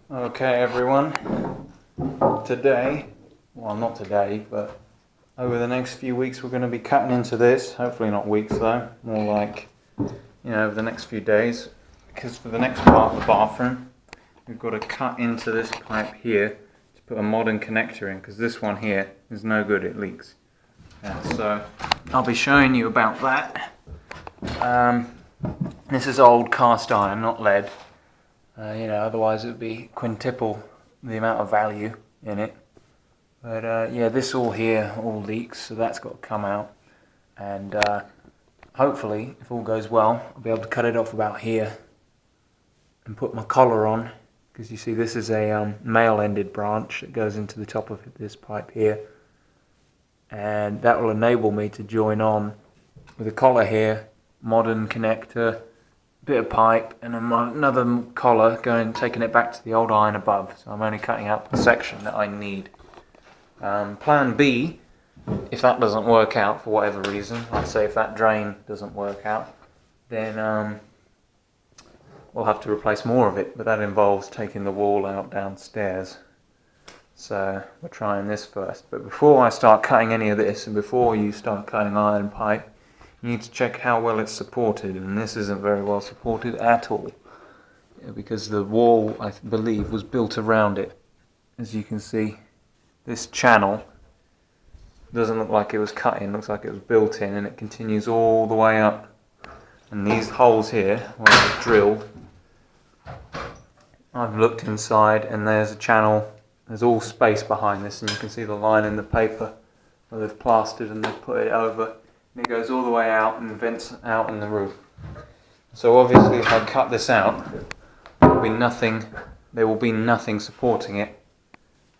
Okay everyone, today, well not today, but over the next few weeks we're going to be cutting into this, hopefully not weeks though, more like, over the next few days, because for the next part of the bathroom we've got to cut into this pipe here to put a modern connector in, because this one here is no good, it leaks. So I'll be showing you about that. This is old cast iron, not lead. Otherwise it would be quintuple the amount of value in it. But this all here all leaks, so that's got to come out. And hopefully, if all goes well, I'll be able to cut it off about here and put my collar on. Because you see, this is a male-ended branch that goes into the top of this pipe here. And that will enable me to join on with a collar here, modern connector, bit of pipe, and another collar taking it back to the old iron above. So I'm only cutting out the section that I need. Plan B, if that doesn't work out for whatever reason, let's say if that drain doesn't work out, then we'll have to replace more of it, but that involves taking the wall out downstairs. So we're trying this first. But before I start cutting any of this, and before you start cutting iron pipe, you need to check how well it's supported, and this isn't very well supported at all, because the wall, I believe, was built around it. As you can see, this channel doesn't look like it was cut in, looks like it was built in, and it continues all the way up. And these holes here, where I've drilled, I've looked inside, and there's a channel, there's all space behind this, and you can see the line in the paper where they've plastered and they've put it over. And it goes all the way out and vents out in the roof. So obviously if I cut this out, there will be nothing supporting it,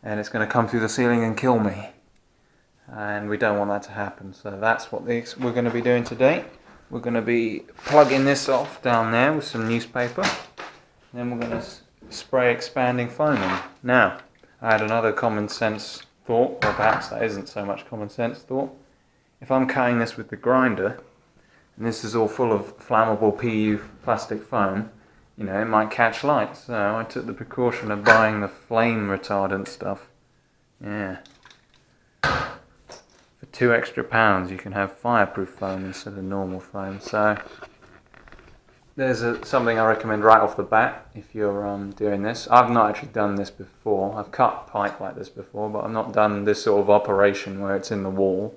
and it's going to come through the ceiling and kill me. And we don't want that to happen. So that's what we're going to be doing today. We're going to be plugging this off down there with some newspaper. And then we're going to spray expanding foam in. Now, I had another common sense thought, or perhaps that isn't so much common sense thought. If I'm cutting this with the grinder, and this is all full of flammable PU plastic foam, it might catch light. So I took the precaution of buying the flame retardant stuff. Yeah. For £2 extra you can have fireproof foam instead of normal foam. So there's something I recommend right off the bat if you're doing this. I've not actually done this before. I've cut pipe like this before, but I've not done this sort of operation where it's in the wall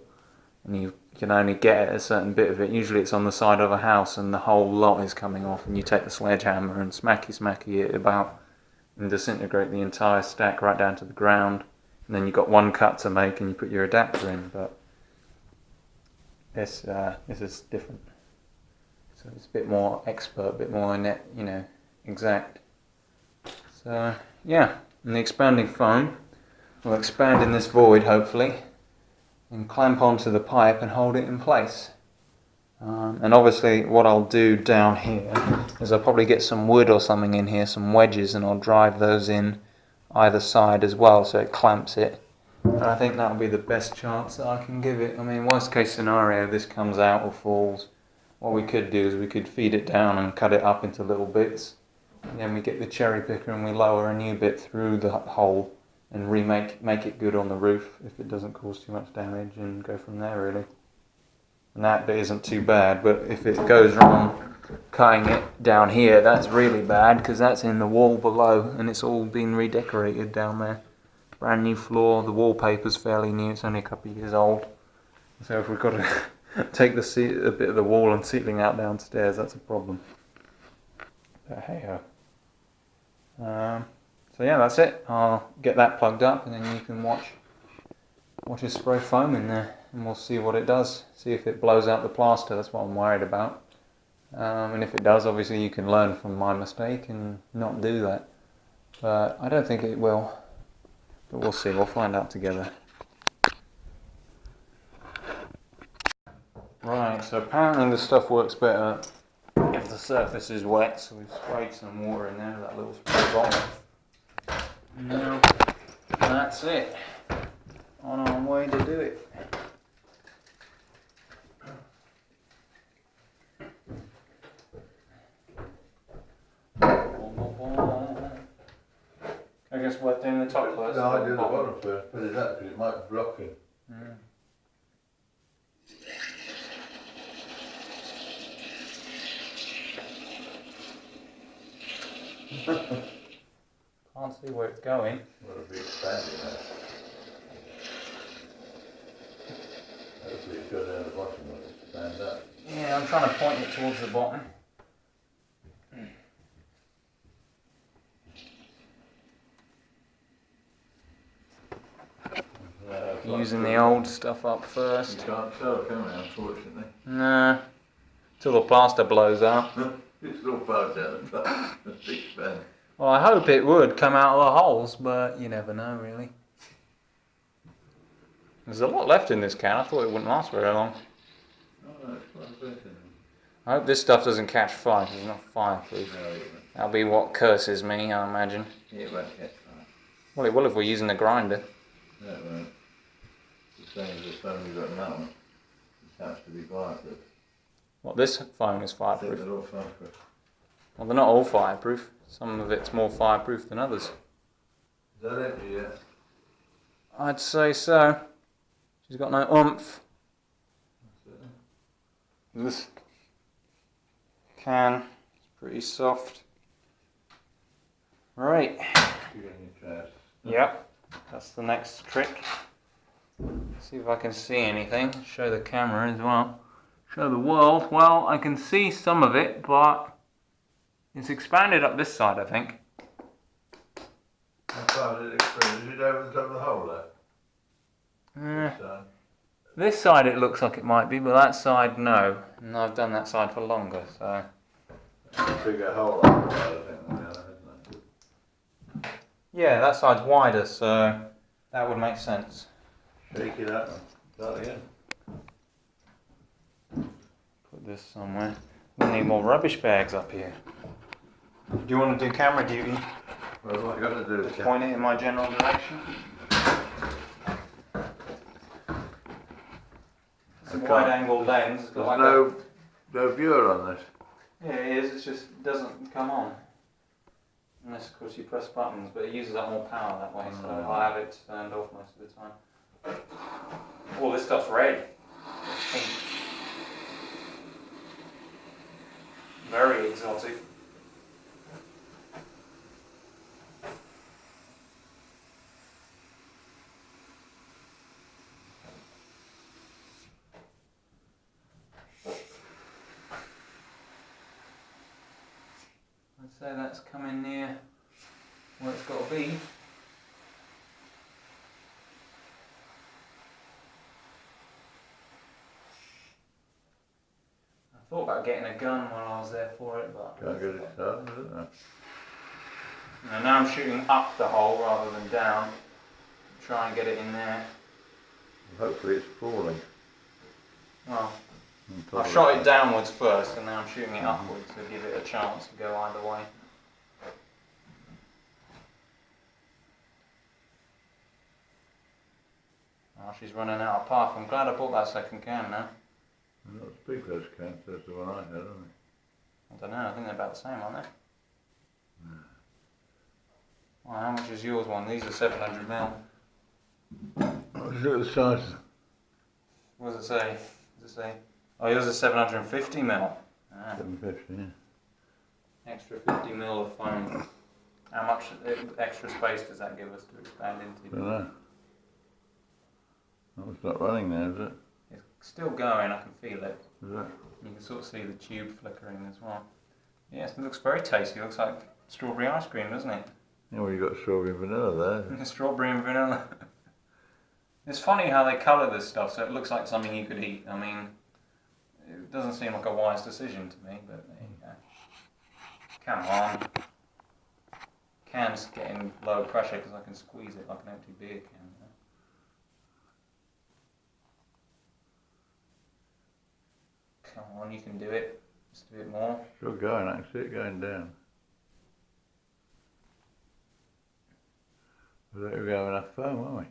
and you can only get a certain bit of it. Usually it's on the side of a house and the whole lot is coming off, and you take the sledgehammer and smacky it about and disintegrate the entire stack right down to the ground. And then you've got one cut to make and you put your adapter in. But this is different. So it's a bit more expert, a bit more exact. So yeah, and the expanding foam will expand in this void hopefully, and clamp onto the pipe and hold it in place. And obviously what I'll do down here is I'll probably get some wood or something in here, some wedges, and I'll drive those in either side as well so it clamps it. And I think that'll be the best chance that I can give it. I mean, worst case scenario, this comes out or falls. What we could do is we could feed it down and cut it up into little bits. And then we get the cherry picker and we lower a new bit through the hole and make it good on the roof if it doesn't cause too much damage, and go from there really. And that bit isn't too bad, but if it goes wrong cutting it down here, that's really bad, because that's in the wall below and it's all been redecorated down there. Brand new floor, the wallpaper's fairly new, it's only a couple of years old. So if we've got to take a bit of the wall and ceiling out downstairs, that's a problem. But hey ho. So yeah, that's it. I'll get that plugged up, and then you can watch us spray foam in there, and we'll see what it does. See if it blows out the plaster. That's what I'm worried about. And if it does, obviously you can learn from my mistake and not do that. But I don't think it will. But we'll see. We'll find out together. Right. So apparently the stuff works better if the surface is wet. So we've sprayed some water in there with that little spray bottle. Now, that's it. On our way to do it. I guess worth doing the top first. No, I do the bottom first. Put it up because it might be blocking. Can't see where it's going. Well, it'll be expanding now. Hopefully it's go down the bottom and expand up. Yeah, I'm trying to point it towards the bottom. Using the old stuff up first. You can't tell, can you, unfortunately? Nah. Till the plaster blows out. It's all bugged out the top. It's expanding. Well, I hope it would come out of the holes, but you never know, really. There's a lot left in this can. I thought it wouldn't last very long. Oh, no, it's quite a bit in I hope this stuff doesn't catch fire, because it's not fireproof. there. No, That'll be what curses me, I imagine. it won't catch fire. Well, it will if we're using the grinder. No, it won't. It's the same as the phone you've got now. It has to be fireproof. What, this foam is I think fireproof? they're all fireproof. Well, they're not all fireproof. Some of it's more fireproof than others. Is that empty yet? I'd say so. She's got no oomph. This can is pretty soft. Right. You're in your chest. Yep. That's the next trick. See if I can see anything. Show the camera as well. Show the world. Well, I can see some of it, but it's expanded up this side, I think. How far did it expand? Is it over the top of the hole there? This side it looks like it might be, but that side no. And I've done that side for longer, so. A bigger hole up the side, I think, than the other, isn't it? Yeah, that side's wider, so that would make sense. Shake it up and start again. Put this somewhere. We need more rubbish bags up here. Do you want to do camera duty? Well, what you got to do is Point it in my general direction. It's a wide-angle lens. There's Like no viewer on this. yeah, it is. It just doesn't come on. Unless, of course, you press buttons, but it uses up more power that way, so I have it turned off most of the time. Oh, this stuff's red. It's pink. Very exotic. I'd say that's coming near where it's got to be. I thought about getting a gun while I was there for it, but Can't get it started, is it? and now I'm shooting up the hole rather than down. Try and get it in there. Hopefully it's falling. Well, I shot it downwards first, and now I'm shooting it upwards to give it a chance to go either way. Oh, she's running out of puff. I'm glad I bought that second can now. They're not as big those cans as the one I had, aren't they? I don't know, I think they're about the same, aren't they? Well, how much is yours one? These are 700ml. Look at the size. What does it say? Does it say? Oh, yours is 750ml. Ah, 750, yeah. extra 50ml of foam. How much extra space does that give us to expand into? I don't know. Oh, it's not running now, is it? It's still going, I can feel it. Is it? You can sort of see the tube flickering as well. Yes, it looks very tasty. It looks like strawberry ice cream, doesn't it? Yeah, well, you got strawberry and vanilla there. Strawberry and vanilla. It's funny how they colour this stuff so it looks like something you could eat. I mean, it doesn't seem like a wise decision to me, but there you go. Come on. Can's getting low pressure because I can squeeze it like an empty beer can. Come on, you can do it. Just a bit more. Still going, I can see it going down. We don't have enough foam, are we?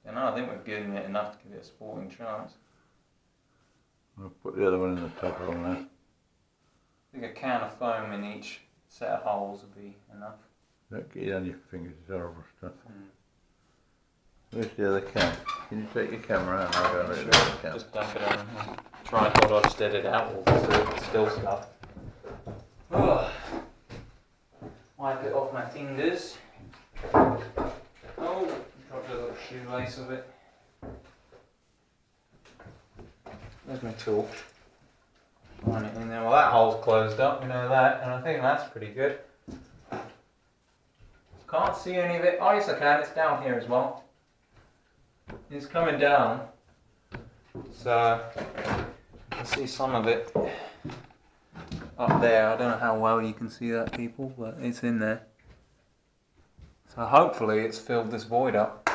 You know, I think we've given it enough to give it a sporting chance. I'll put the other one in the top hole now. I think a can of foam in each set of holes would be enough. Don't get it on your fingers, it's horrible stuff. Where's the other cam? Can you take your camera out and I'll go and look at the other cam? Just dump it on a tripod, I'll just edit it out all the still stuff. Oh. Wipe it off my fingers. Oh, dropped a little shoelace of it. There's my tool. Line it in there. Well, that hole's closed up, we know that, and I think that's pretty good. Can't see any of it. Oh, yes, I can. It's down here as well. It's coming down, so you can see some of it up there. I don't know how well you can see that, people, but it's in there. So hopefully it's filled this void up.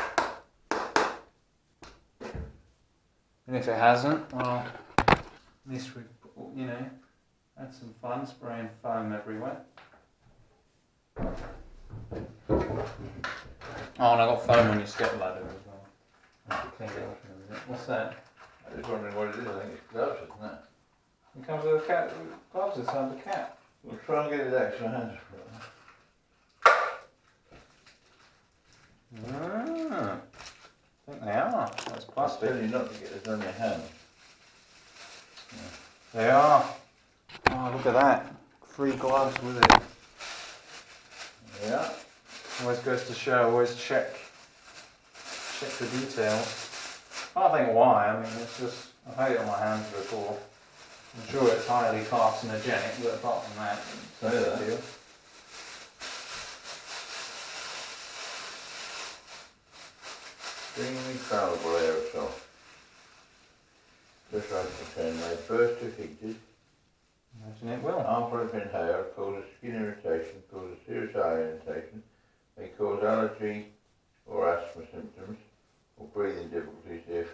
And if it hasn't, well, at least we've, you know, had some fun spraying foam everywhere. Oh, and I got foam on your step ladder as well. I have to clean it off in a minute. What's that? I was wondering what it is. I think it's gloves, isn't it? It comes with a cat. Gloves inside the cat. We'll try and get it out so hands for it. Ah, I think they are. That's I'll plastic. tell you not to get this on your hand. They are. Oh, look at that. 3 gloves with it. Yeah. Always goes to show. Always check the details. I can't think why. I mean, it's just I've had it on my hands before. I'm sure it's highly carcinogenic, but apart from that, it's no big deal. Extremely flammable aerosol. Pressurized container made first if heated. Imagine it will. Harmful if inhaled, causes skin irritation, causes serious eye irritation, may cause allergy or asthma symptoms, or breathing difficulties if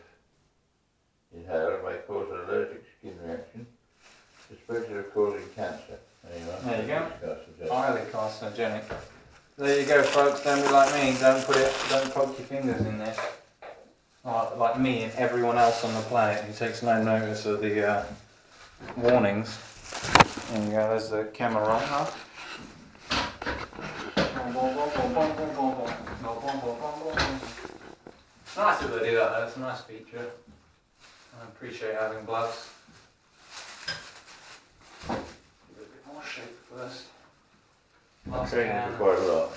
inhaled, may cause an allergic skin reaction, suspected of causing cancer. There you go. Carcinogenic. Highly carcinogenic. There you go, folks. Don't be like me. Don't poke your fingers in there. Like me and everyone else on the planet who takes no notice of the warnings. There you go. There's the camera on. Huh? It's nice if they do that though. It's a nice feature. I appreciate having gloves. Give it a bit more shape first. Last Training can. for quite a lot.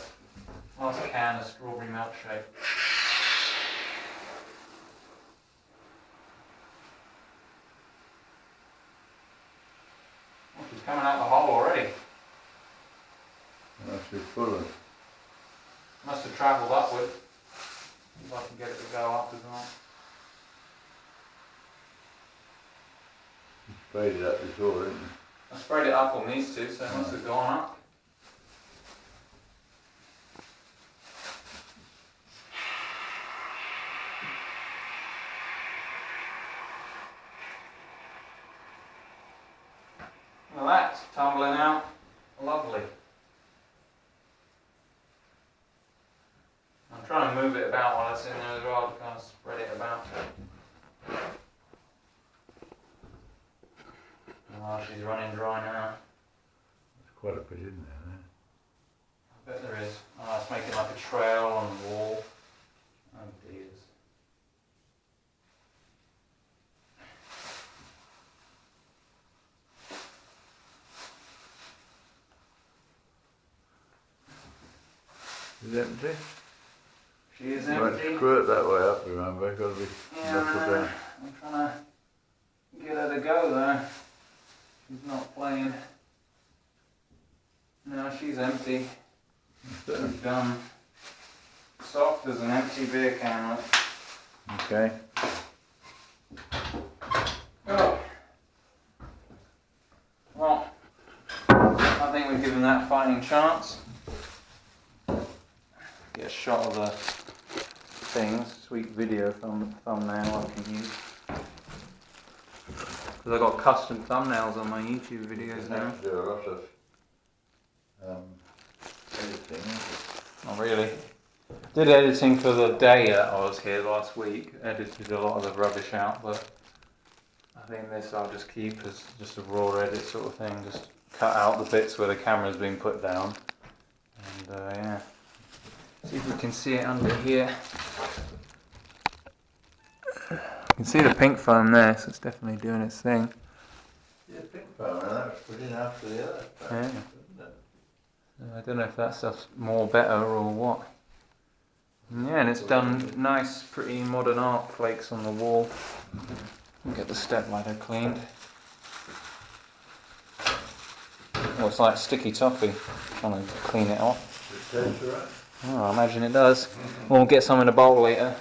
Last can of strawberry milkshake. Oh, she's coming out the hole already. Must be full of. Must have travelled upward. If I can get it to go up as well. You sprayed it up before, didn't you? I sprayed it up on these two, so it must have gone up. Well, that's tumbling out. Lovely. I'm trying to move it about while it's in there as well, to kind of spread it about. Oh, she's running dry now. There's quite a bit in there. I bet there is. Oh, it's making like a trail on the wall. Oh dears. Is it empty? She is You won't empty. screw it that way up, remember? You've got to be Yeah, knuckled down. I'm trying to get her to go there. She's not playing. No, she's empty. She's done. Soft as an empty beer can. Look. Okay. Oh. Well, I think we've given that fighting chance. Get a shot of the things, sweet video thumbnail I can use. Because I've got custom thumbnails on my YouTube videos now. Do a lot of editing. Not really. Did editing for the day that I was here last week. Edited a lot of the rubbish out, but I think this I'll just keep as just a raw edit sort of thing. Just cut out the bits where the camera's been put down. And yeah. See if we can see it under here. You can see the pink foam there, so it's definitely doing its thing. Yeah, pink foam, and that was put in after the other foam, Yeah. isn't it? I don't know if that stuff's more better or what. Yeah, and it's done nice, pretty modern art flakes on the wall. Get the step ladder cleaned. Well, it's like sticky toffee, trying to clean it off. It tastes alright. Oh, I imagine it does. We'll get some in a bowl later.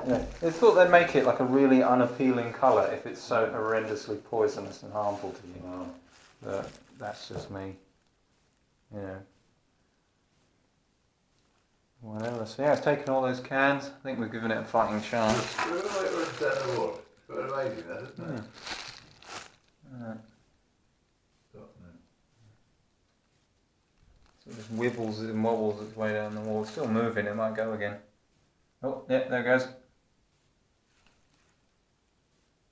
Yeah. They thought they'd make it like a really unappealing colour if it's so horrendously poisonous and harmful to you. Wow. But that's just me. You know. Whatever. So yeah, it's taken all those cans. I think we've given it a fighting chance. It's quite amazing, that, isn't it? Alright. So it just wibbles and wobbles its way down the wall. It's still moving, it might go again. Oh, yeah, there it goes.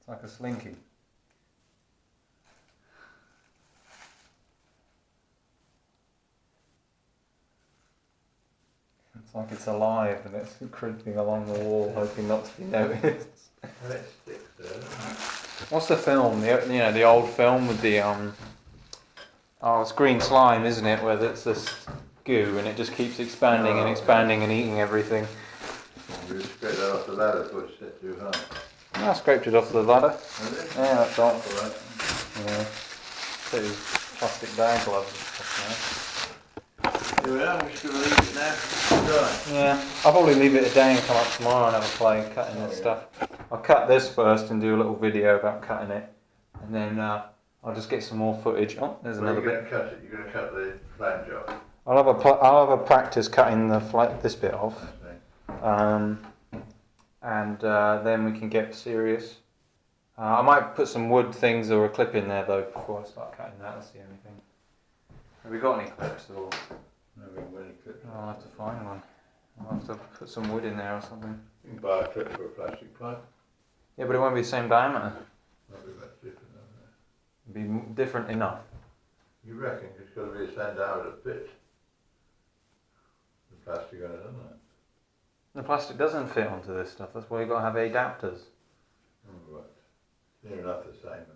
It's like a slinky. It's like it's alive and it's creeping along the wall, hoping not to be noticed. And it sticks there, doesn't it? What's the film? The old film with the oh, it's green slime, isn't it? Where it's this goo and it just keeps expanding and expanding and eating everything. You scrape that off the ladder before it's set too high. I scraped it off the ladder. Is it? Yeah, that's All all. right. Yeah. So these plastic bag gloves and stuff Here we are, we're just going to leave it now. Right. now. Yeah, I'll probably leave it a day and come up tomorrow and have a play cutting this stuff. I'll cut this first and do a little video about cutting it, and then I'll just get some more footage. Oh, there's another bit. You're going to cut it, you're going to cut the flange off. I'll have a practice cutting this bit off, I see. and then we can get serious. I might put some wood things or a clip in there though before I start cutting that. That's the only thing. Have we got any clips or? No, we haven't got any clips. I'll have to find one. I'll have to put some wood in there or something. You can buy a clip for a plastic pipe. Yeah, but it won't be the same diameter. Might be much different than that. It'll be different enough. You reckon it's got to be the same diameter bit? The plastic on it, isn't it? The plastic doesn't fit onto this stuff. That's why you've got to have adapters. Oh, right. Near enough the same.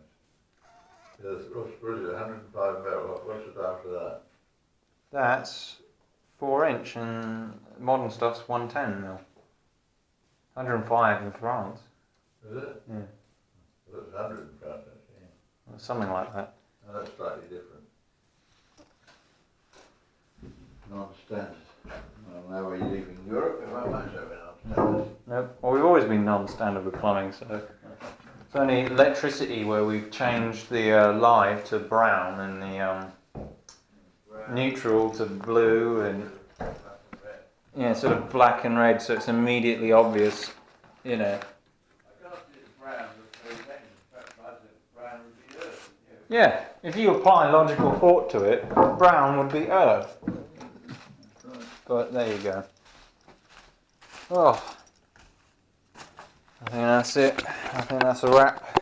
There's, what is it, 105 mil? What's the diameter of that? That's 4" and modern stuff's 110 mil. 105 in France. Is it? Yeah. Well, it's 100 in France, actually. Or something like that. Oh, that's slightly different. Non-standard. Well, now we're leaving Europe, it won't matter with non-standard. Nope. Well, we've always been non-standard with plumbing, so it's only electricity where we've changed the live to brown and the neutral to blue and yeah, sort of black and red, so it's immediately obvious, you know. I can't see it's brown, but brown would be earth. Yeah, if you apply logical thought to it, brown would be earth. But there you go. Oh, I think that's it. I think that's a wrap.